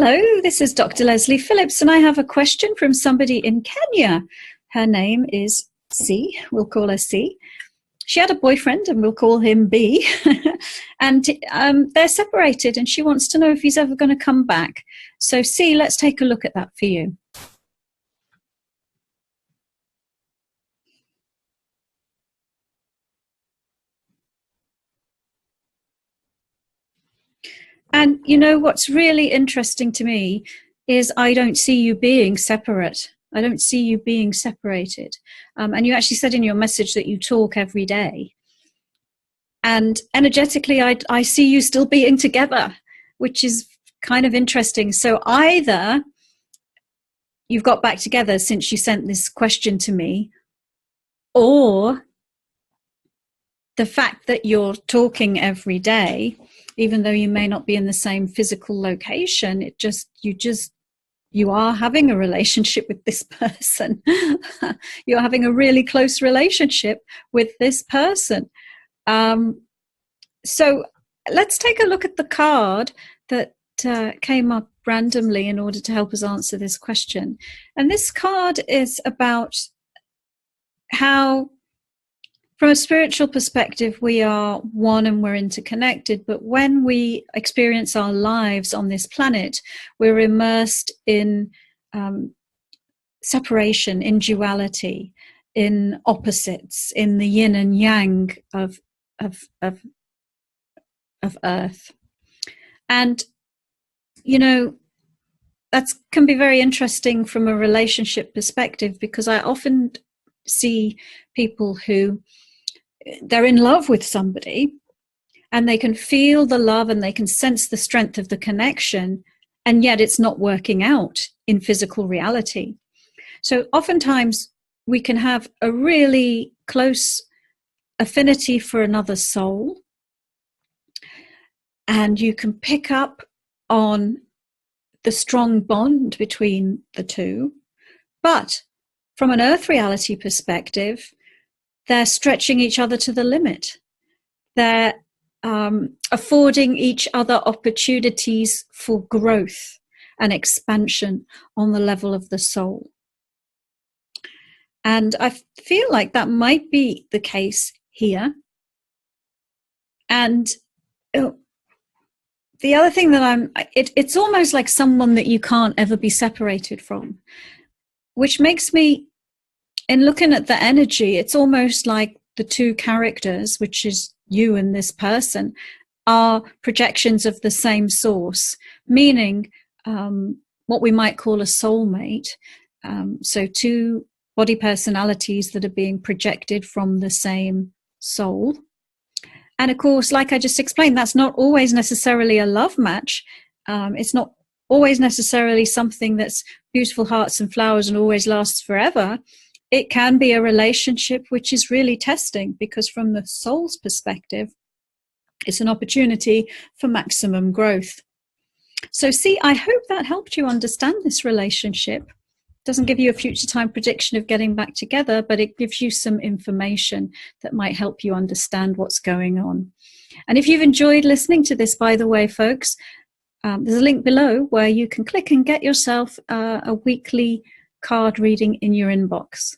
Hello, this is Dr. Lesley Phillips, and I have a question from somebody in Kenya. Her name is C. We'll call her C. She had a boyfriend, and we'll call him B. And they're separated, and she wants to know if he's ever going to come back. So, C, let's take a look at that for you. And you know what's really interesting to me is I don't see you being separate. I don't see you being separated. And you actually said in your message that you talk every day. And energetically, I see you still being together, which is kind of interesting. So either you've got back together since you sent this question to me, or the fact that you're talking every day, even though you may not be in the same physical location, you are having a relationship with this person. You're having a really close relationship with this person. So let's take a look at the card that came up randomly in order to help us answer this question. And this card is about how, from a spiritual perspective, we are one and we're interconnected, but when we experience our lives on this planet, we're immersed in separation, in duality, in opposites, in the yin and yang of Earth. And, you know, that can be very interesting from a relationship perspective, because I often see people who they're in love with somebody and they can feel the love and they can sense the strength of the connection, and yet it's not working out in physical reality. So oftentimes we can have a really close affinity for another soul, and you can pick up on the strong bond between the two, but from an earth reality perspective, they're stretching each other to the limit. They're affording each other opportunities for growth and expansion on the level of the soul. And I feel like that might be the case here. And the other thing that it's almost like someone that you can't ever be separated from, which makes me, in looking at the energy, it's almost like the two characters, which is you and this person, are projections of the same source, meaning what we might call a soulmate. So two body personalities that are being projected from the same soul. And of course, like I just explained, that's not always necessarily a love match. It's not always necessarily something that's beautiful hearts and flowers and always lasts forever. It can be a relationship which is really testing, because from the soul's perspective, it's an opportunity for maximum growth. So see, I hope that helped you understand this relationship. It doesn't give you a future time prediction of getting back together, but it gives you some information that might help you understand what's going on. And if you've enjoyed listening to this, by the way, folks, there's a link below where you can click and get yourself a weekly card reading in your inbox.